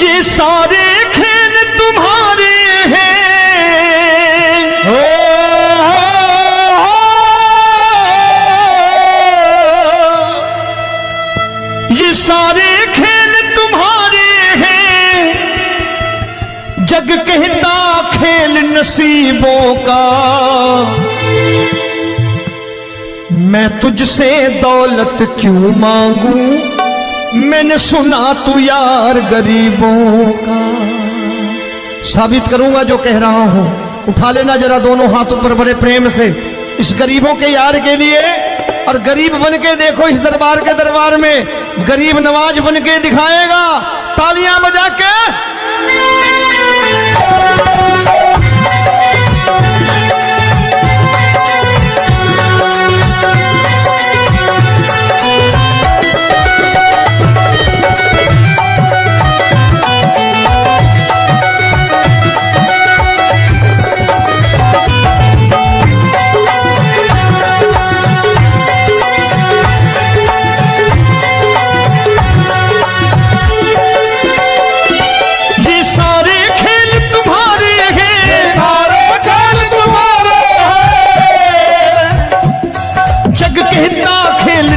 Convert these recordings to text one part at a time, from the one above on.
ये सारे खेल तुम्हारे हैं, ये सारे खेल तुम्हारे हैं, जग कहता खेल नसीबों का। मैं तुझसे दौलत क्यों मांगू, मैंने सुना तू यार गरीबों का। साबित करूंगा जो कह रहा हूं। उठा लेना जरा दोनों हाथ ऊपर बड़े प्रेम से इस गरीबों के यार के लिए, और गरीब बन के देखो इस दरबार के दरबार में गरीब नवाज बन के दिखाएगा, तालियां बजा के।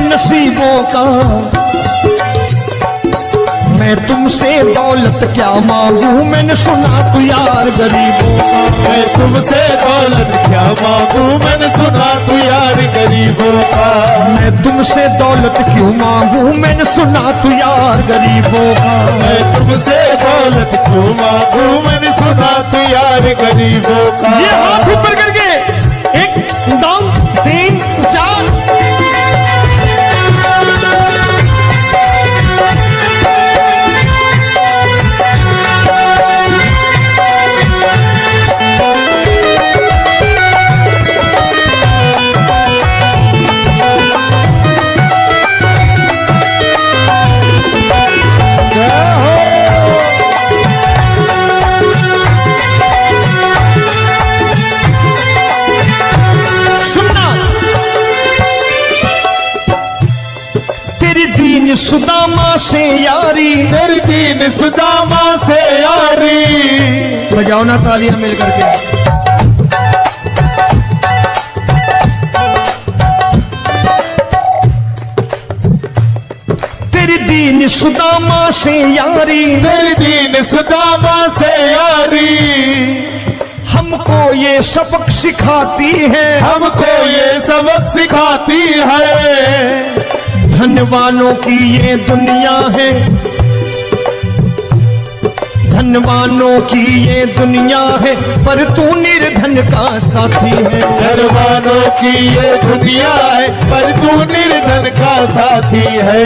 नसीबों का मैं तुमसे दौलत क्या मांगू, मैंने सुना तू यार गरीबों का। मैं तुमसे दौलत क्या मांगू, मैंने सुना तू यार गरीबों का। मैं तुमसे दौलत क्यों मांगू, मैंने सुना तू यार गरीबों का। मैं तुमसे दौलत क्यों मांगू, मैंने सुना तू यार गरीबों का। ये हाथ ऊपर करके 1 2 3 4। सुदामा से यारी, तेरी दीन सुदामा से यारी। बजाओ ना तालियां मिल करके। तेरी दीन सुदामा से यारी, तेरी दीन सुदामा से यारी। हमको ये सबक सिखाती है, हमको ये सबक सिखाती है। धनवानों की ये दुनिया है, धनवानों की ये दुनिया है, पर तू निर्धन का साथी है। धनवानों की ये दुनिया है, पर तू निर्धन का साथी है।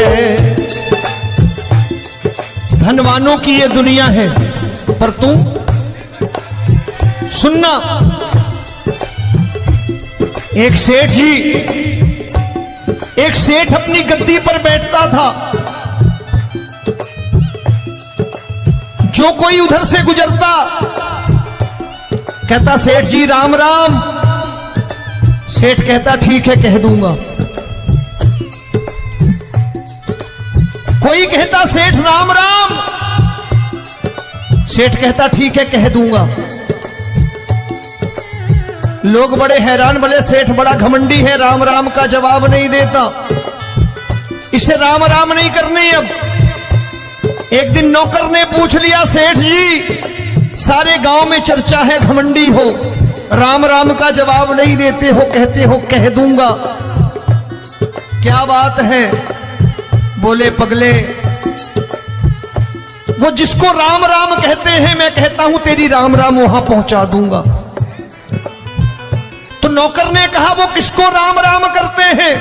धनवानों की ये दुनिया है, पर तू सुनना। एक सेठ अपनी गद्दी पर बैठता था। जो कोई उधर से गुजरता कहता सेठ जी राम राम। सेठ कहता ठीक है कह दूंगा। कोई कहता सेठ राम राम। सेठ कहता ठीक है कह दूंगा। लोग बड़े हैरान, बोले सेठ बड़ा घमंडी है, राम राम का जवाब नहीं देता, इसे राम राम नहीं करने। अब एक दिन नौकर ने पूछ लिया सेठ जी सारे गांव में चर्चा है घमंडी हो, राम राम का जवाब नहीं देते हो, कहते हो कह दूंगा, क्या बात है? बोले पगले वो जिसको राम राम कहते हैं मैं कहता हूं तेरी राम राम वहां पहुंचा दूंगा। तो नौकर ने कहा वो किसको राम राम करते हैं?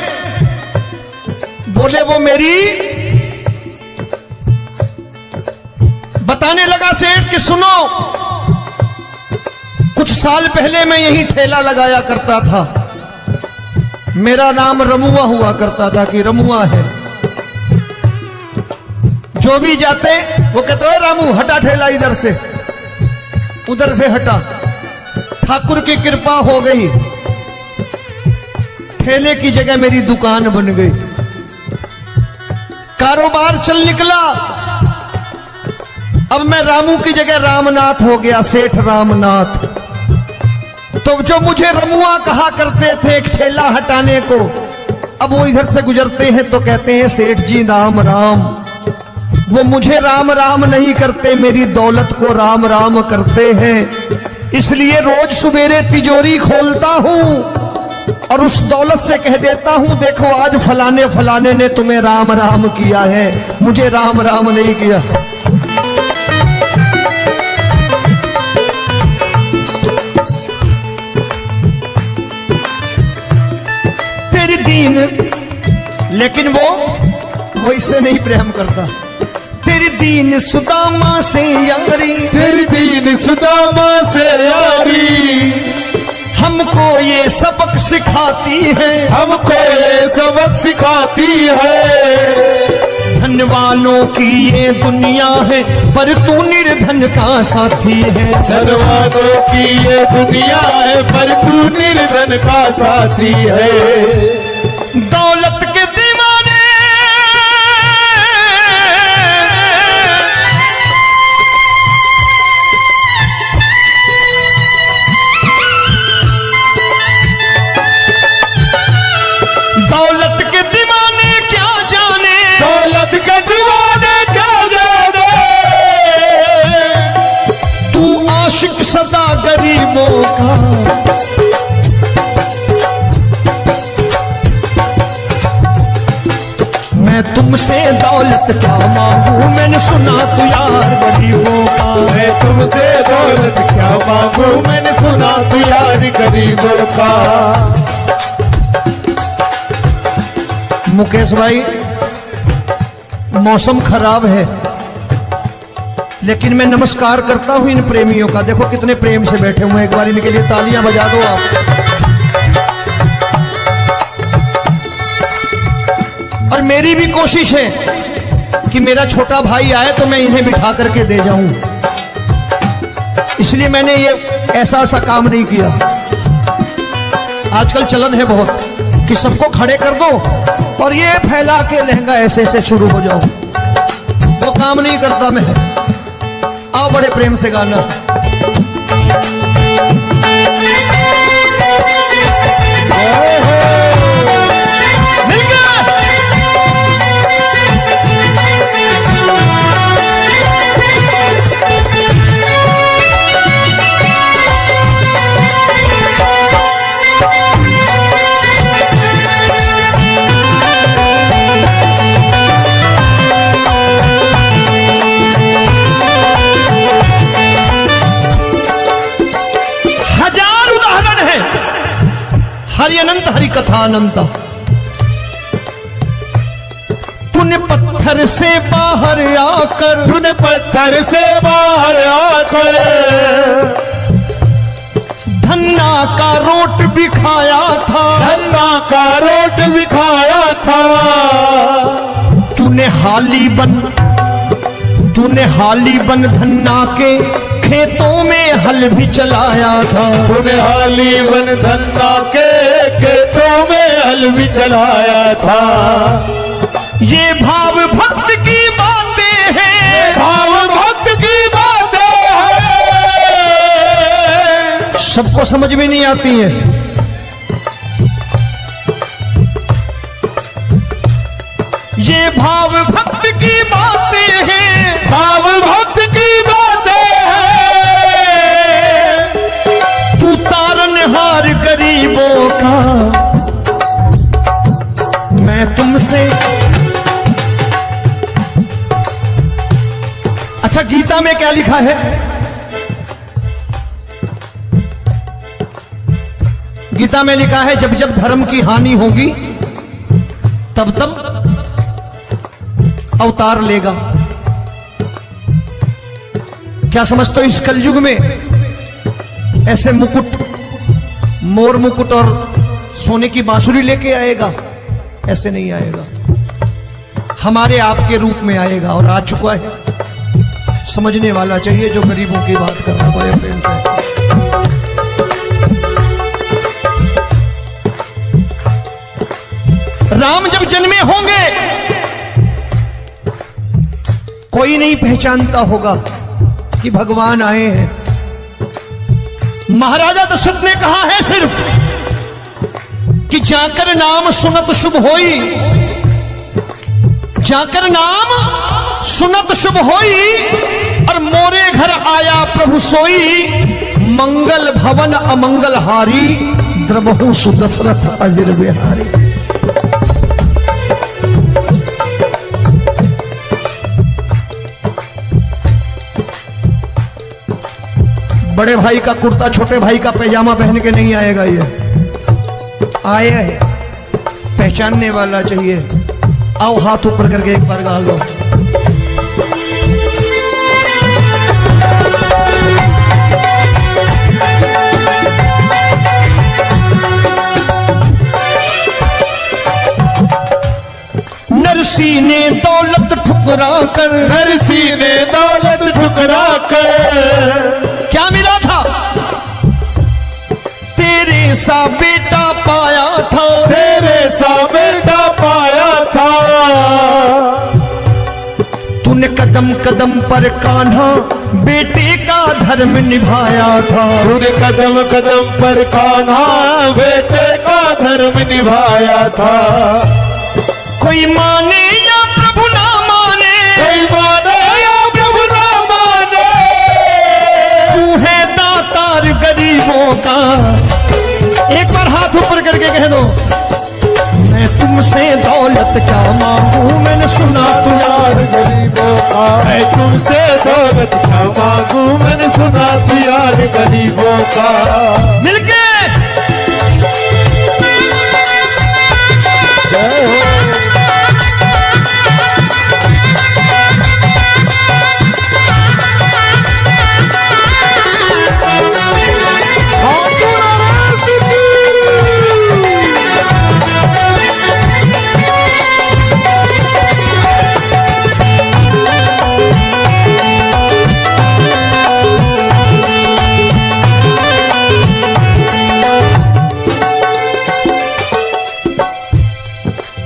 बोले वो मेरी। बताने लगा सेठ कि सुनो, कुछ साल पहले मैं यही ठेला लगाया करता था, मेरा नाम रमुआ हुआ करता था कि रमुआ है। जो भी जाते वो कहते हैं रामू हटा ठेला इधर से, उधर से हटा। ठाकुर की कृपा हो गई, ठेले की जगह मेरी दुकान बन गई, कारोबार चल निकला। अब मैं रामू की जगह रामनाथ हो गया, सेठ रामनाथ। तो जो मुझे रमुआ कहा करते थे एक ठेला हटाने को, अब वो इधर से गुजरते हैं तो कहते हैं सेठ जी राम राम। वो मुझे राम राम नहीं करते, मेरी दौलत को राम राम करते हैं। इसलिए रोज सवेरे तिजोरी खोलता हूं और उस दौलत से कह देता हूं, देखो आज फलाने फलाने ने तुम्हें राम राम किया है, मुझे राम राम नहीं किया। तेरी दीन, लेकिन वो इससे नहीं प्रेम करता। तेरी दीन सुदामा से यारी, तेरी दीन सुदामा से यारी, हमको ये सबक सिखाती है, हमको ये सबक सिखाती है। धन वालों की ये दुनिया है, पर तू निर्धन का साथी है। धन वालों की ये दुनिया है, पर तू निर्धन का साथी है। दौलत के दीवाने दौलत के दीवाने क्या जाने, दौलत के दीवाने क्या जाने। तू आशिक सदा गरीबों का। मैं तुमसे दौलत क्या मांगू, मैंने सुना तू यार गरीबों का। मैं तुमसे दौलत क्या मांगू, मैंने सुना तू यार गरीबों का। मुकेश भाई, मौसम खराब है, लेकिन मैं नमस्कार करता हूं इन प्रेमियों का। देखो कितने प्रेम से बैठे हुए हैं, एक बार इनके लिए तालियां बजा दो आप। और मेरी भी कोशिश है कि मेरा छोटा भाई आए तो मैं इन्हें बिठा करके दे जाऊं, इसलिए मैंने ये ऐसा काम नहीं किया। आजकल चलन है बहुत कि सबको खड़े कर दो और ये फैला के लहंगा ऐसे ऐसे शुरू हो जाओ, वो काम नहीं करता मैं। आओ बड़े प्रेम से गाना। हरि अनंत हरि कथा अनंत। तूने पत्थर से बाहर आकर, तूने पत्थर से बाहर आकर धन्ना का रोट भी खाया था, धन्ना का रोट भी खाया था। तूने हाली बन धन्ना के खेतों में हल भी चलाया था। तूने हाली बन धन्ना के खेतों में हल भी चलाया था। ये भाव भक्त की बातें हैं, भाव भक्त की बातें हैं, सबको समझ में नहीं आती है। ये भाव भक्त की बातें हैं, भाव भक्त की बातें हैं। तू तारनहार गरीबों का, मैं तुमसे। अच्छा, गीता में क्या लिखा है? गीता में लिखा है जब जब धर्म की हानि होगी तब तब अवतार लेगा। क्या समझते हो, इस कलयुग में ऐसे मुकुट, मोर मुकुट और सोने की बांसुरी लेके आएगा? ऐसे नहीं आएगा, हमारे आपके रूप में आएगा और आ चुका है। समझने वाला चाहिए जो गरीबों की बात कर रहा है बड़े प्रेम से। राम जब जन्मे होंगे कोई नहीं पहचानता होगा, कि भगवान आए हैं। महाराजा दशरथ ने कहा है सिर्फ कि जाकर नाम सुनत शुभ होई, जाकर नाम सुनत शुभ होई, और मोरे घर आया प्रभु सोई, मंगल भवन अमंगल हारी, द्रवहु सुदशरथ अजिर बिहारी। बड़े भाई का कुर्ता छोटे भाई का पैजामा पहन के नहीं आएगा, ये आया है पहचानने वाला चाहिए। आओ हाथ ऊपर करके एक बार गा लो। नरसी ने दौलत ठुकरा कर, नरसी ने दौलत ठुकरा कर, क्या मिला था? तेरे सा बेटा पाया था, तेरे सा बेटा पाया था। तूने कदम कदम पर कान्हा बेटे का धर्म निभाया था, तूने कदम कदम पर कान्हा बेटे का धर्म निभाया था। कोई माने या प्रभु ना माने, कोई माने या प्रभु ना माने, तू है दातार गरीबों का। एक बार हाथ ऊपर करके कह दो, मैं तुमसे दौलत क्या मांगू, मैंने सुना तू यार गरीबों का। मैं तुमसे दौलत क्या मांगू, मैंने सुना तू यार गरीबों का। मिलके जय हो।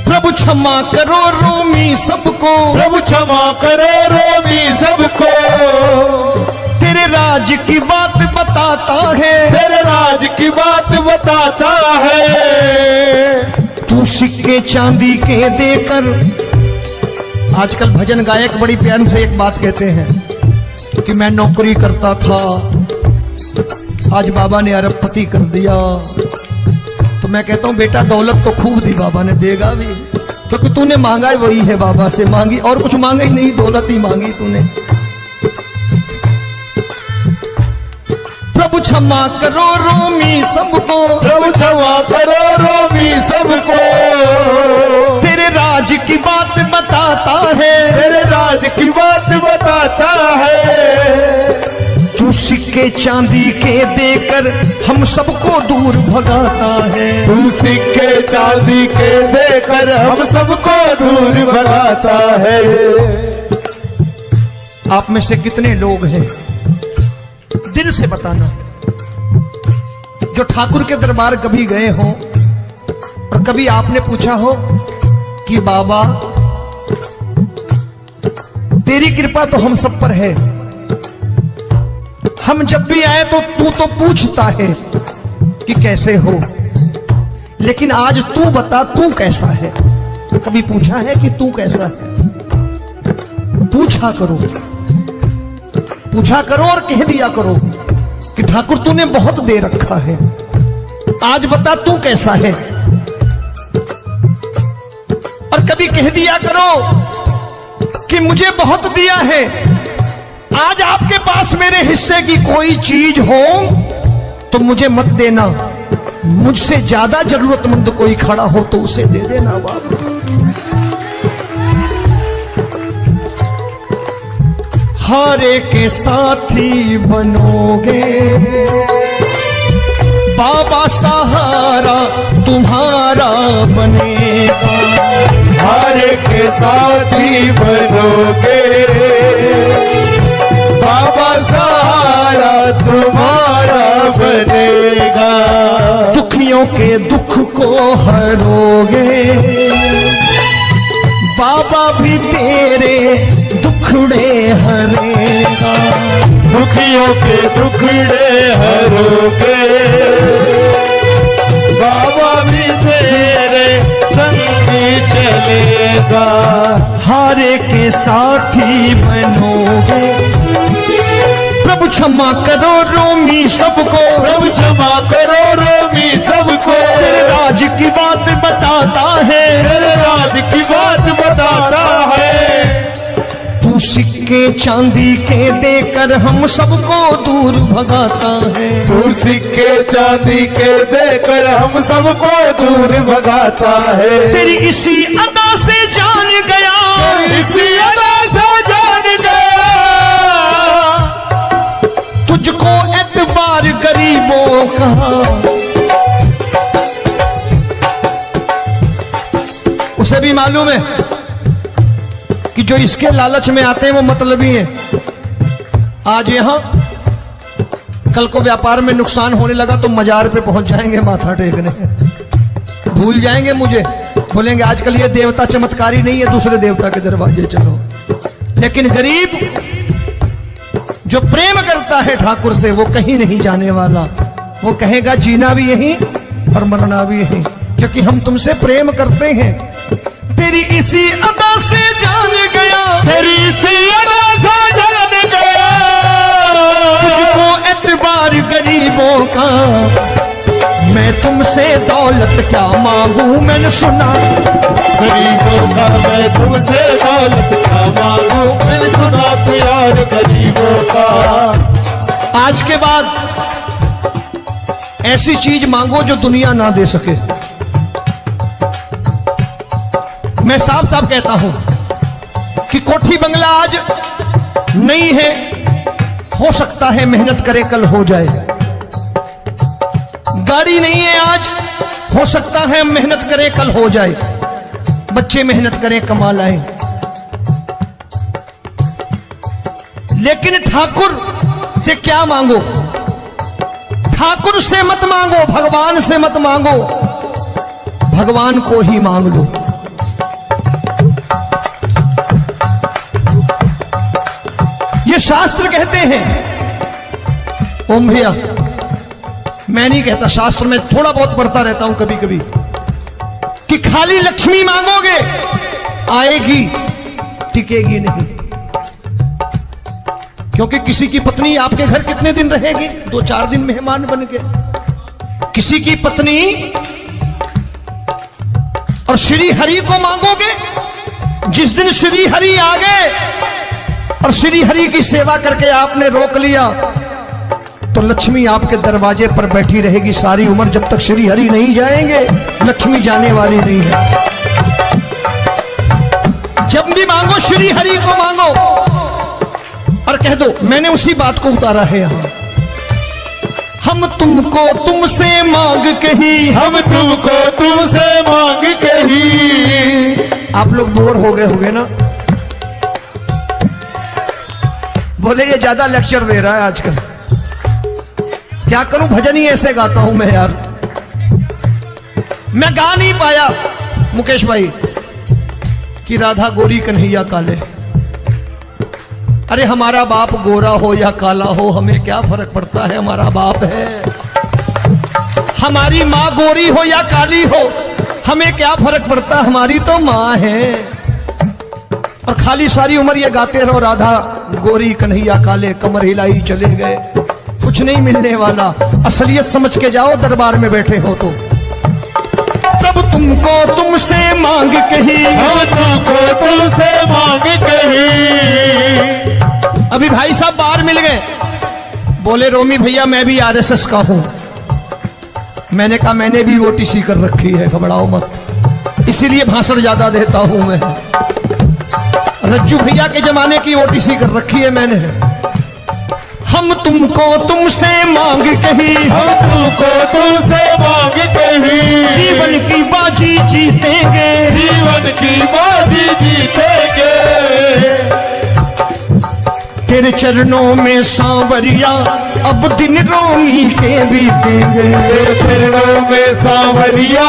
प्रभु क्षमा करो रोमी सबको, प्रभु क्षमा करो रोमी सबको। तेरे राज की बात बताता है, तेरे राज की बात बताता है। तू सिक्के चांदी के देकर। आजकल भजन गायक बड़ी प्यार से एक बात कहते हैं कि मैं नौकरी करता था, आज बाबा ने अरबपति कर दिया। तो मैं कहता हूं बेटा दौलत तो खूब दी बाबा ने, देगा भी, क्योंकि तूने मांगा ही वही है, बाबा से मांगी, और कुछ मांगा ही नहीं, दौलत ही मांगी तूने। प्रभु क्षमा करो रोमी सबको, प्रभु क्षमा करो रोमी सबको। तेरे राज की बात बताता है, तेरे राज की बात बताता है। तू सिक्के चांदी के देकर हम सबको दूर भगाता है। तू सिक्के चांदी के देकर हम सबको दूर भगाता है। आप में से कितने लोग हैं, दिल से बताना, जो ठाकुर के दरबार कभी गए हो और कभी आपने पूछा हो कि बाबा तेरी कृपा तो हम सब पर है, हम जब भी आए तो तू तो पूछता है कि कैसे हो, लेकिन आज तू बता तू कैसा है। कभी पूछा है कि तू कैसा है? पूछा करो, पूछा करो और कह दिया करो कि ठाकुर तूने बहुत दे रखा है, आज बता तू कैसा है। और कभी कह दिया करो कि मुझे बहुत दिया है, आज आपके पास मेरे हिस्से की कोई चीज हो तो मुझे मत देना, मुझसे ज्यादा जरूरतमंद कोई खड़ा हो तो उसे दे देना बाबा। हारे के साथी बनोगे बाबा, सहारा तुम्हारा बनेगा। हारे के साथी बनोगे बाबा, सहारा तुम्हारा बनेगा। दुखियों के दुख को हरोगे बाबा, भी तेरे दुखड़े हरेगा। दुखियों के टुकड़े हरोगे, बाबा भी तेरे संगी चलेगा, हारे के साथी बनोगे। प्रभु क्षमा करो रोमी सबको, प्रभु क्षमा करो रोमी सबको, तेरे राज की बात बताता है, तेरे राज की बात बताता है। तू सिक्के चांदी के देकर हम सबको दूर भगाता है, तू सिक्के चांदी के देकर हम सबको दूर भगाता है। तेरी इसी अदा से जान गया, इसी अदा से जान गया, तुझको एतबार गरीबों का। उसे भी मालूम है कि जो इसके लालच में आते हैं वो मतलबी हैं। आज यहां कल को व्यापार में नुकसान होने लगा तो मजार पे पहुंच जाएंगे माथा टेकने, भूल जाएंगे मुझे, बोलेंगे आजकल ये देवता चमत्कारी नहीं है, दूसरे देवता के दरवाजे चलो। लेकिन गरीब जो प्रेम करता है ठाकुर से वो कहीं नहीं जाने वाला, वो कहेगा जीना भी यहीं और मरना भी यहीं, क्योंकि हम तुमसे प्रेम करते हैं। तेरी इसी अदा से जान गया, तेरी इसी अदा से जान गया, तुझको एतबार गरीबों का। मैं तुमसे दौलत क्या मांगू, मैंने सुना गरीबों का मैं तुमसे दौलत क्या मांगू, मैंने सुना प्यार गरीबों का। आज के बाद ऐसी चीज मांगो जो दुनिया ना दे सके। मैं साफ साफ कहता हूं कि कोठी बंगला आज नहीं है, हो सकता है मेहनत करे कल हो जाए। गाड़ी नहीं है आज, हो सकता है मेहनत करें कल हो जाए। बच्चे मेहनत करें कमा लाएं, लेकिन ठाकुर से क्या मांगो? ठाकुर से मत मांगो, भगवान से मत मांगो, भगवान को ही मांग लो। ये शास्त्र कहते हैं, ओम भैया मैं नहीं कहता, शास्त्र में थोड़ा बहुत पढ़ता रहता हूं कभी कभी, कि खाली लक्ष्मी मांगोगे आएगी, टिकेगी नहीं। क्योंकि किसी की पत्नी आपके घर कितने दिन रहेगी? 2-4 दिन मेहमान बन के। किसी की पत्नी और श्री हरि को मांगोगे, जिस दिन श्री हरि आ गए और श्री हरि की सेवा करके आपने रोक लिया तो लक्ष्मी आपके दरवाजे पर बैठी रहेगी सारी उम्र। जब तक श्री हरि नहीं जाएंगे लक्ष्मी जाने वाली नहीं है। जब भी मांगो श्री हरि को मांगो और कह दो मैंने उसी बात को उतारा है यहां। हम तुमको तुमसे मांग कही, हम तुमको तुमसे मांग कही। आप लोग बोर हो गए होंगे ना, बोले ये ज्यादा लेक्चर दे रहा है आजकल। क्या करूं, भजन ही ऐसे गाता हूं मैं यार। मैं गा नहीं पाया मुकेश भाई कि राधा गोरी कन्हैया काले। अरे हमारा बाप गोरा हो या काला हो हमें क्या फर्क पड़ता है, हमारा बाप है। हमारी माँ गोरी हो या काली हो हमें क्या फर्क पड़ता, हमारी तो माँ है। और खाली सारी उम्र ये गाते रहो राधा गोरी कन्हैया काले, कमर हिलाई चले गए, कुछ नहीं मिलने वाला। असलियत समझ के जाओ दरबार में बैठे हो तो। तब तुमको तुमसे मांग कही, हम तुमको तुमसे मांग कही। अभी भाई साहब बाहर मिल गए, बोले रोमी भैया मैं भी आरएसएस का हूं। मैंने कहा मैंने भी ओटीसी कर रखी है, घबराओ मत, इसीलिए भाषण ज्यादा देता हूं मैं। रज्जू भैया के जमाने की ओटीसी कर रखी है मैंने। हम तुमको तुमसे मांग कही, हम तुमको तुमसे मांग कही। जीवन की बाजी जीतेंगे, जीवन की बाजी जीतेंगे। तेरे चरणों में सांवरिया अब दिन रोमी के बीतेंगे। तेरे चरणों में सांवरिया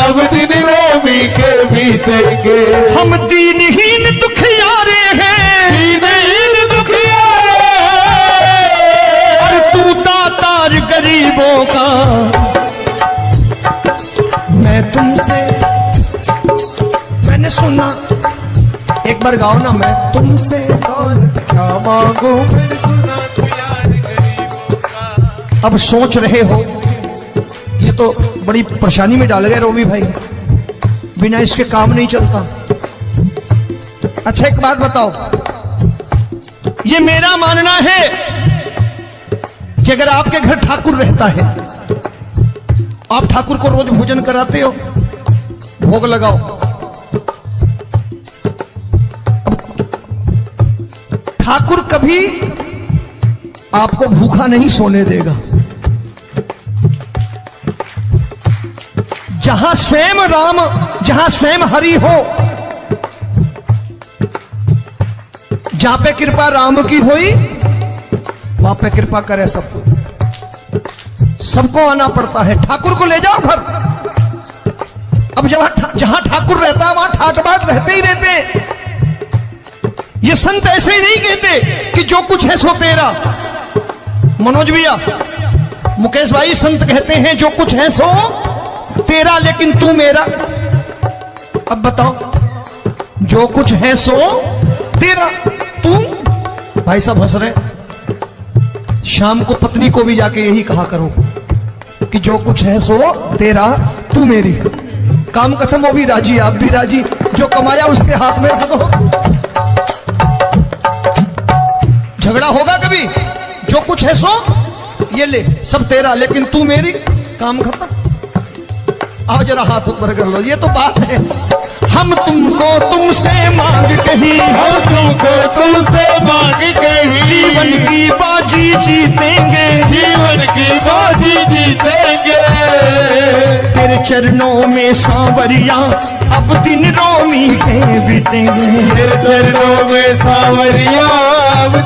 अब दिन रोमी के बीतेंगे। हम दीनहीन दुखियारे हैं, दीनहीन दुखियारे हैं। एक बार गाओ ना, मैं तुमसे दौलत क्या मांगू मैंने सुना तू यार गरीबों का। अब सोच रहे हो ये तो बड़ी परेशानी में डाल गए रोमी भाई, बिना इसके काम नहीं चलता। अच्छा एक बात बताओ, ये मेरा मानना है कि अगर आपके घर ठाकुर रहता है, आप ठाकुर को रोज भोजन कराते हो, भोग लगाओ, ठाकुर कभी आपको भूखा नहीं सोने देगा। जहां स्वयं राम, जहां स्वयं हरि हो, जहां पे कृपा राम की होई वहां पे कृपा करे सबको। सबको आना पड़ता है, ठाकुर को ले जाओ घर। अब जहां ठाकुर रहता है वहां ठाट बाट रहते ही रहते हैं। ये संत ऐसे ही नहीं कहते कि जो कुछ है सो तेरा। मनोज भैया, मुकेश भाई, संत कहते हैं जो कुछ है सो तेरा लेकिन तू मेरा। अब बताओ, जो कुछ है सो तेरा, तू। भाई साहब हंस रहे। शाम को पत्नी को भी जाके यही कहा करो कि जो कुछ है सो तेरा, तू मेरी। काम खत्म, वो भी राजी, आप भी राजी, जो कमाया उसके हाथ में रख दो। झगड़ा होगा कभी? जो कुछ है सो ये ले, सब तेरा लेकिन तू मेरी, काम खत्म। आओ जरा हाथ ऊपर कर लो, ये तो बात है। हम तुमको तुमसे मांग कहीं, हम तुमको तुमसे मांग कहीं, जीवन की बाजी जीतेंगे, जीवन की बाजी जीतेंगे। तेरे चरणों में सांवरिया अब दिन रोमी के बीतेंगे। तेरे चरणों में सांवरिया अब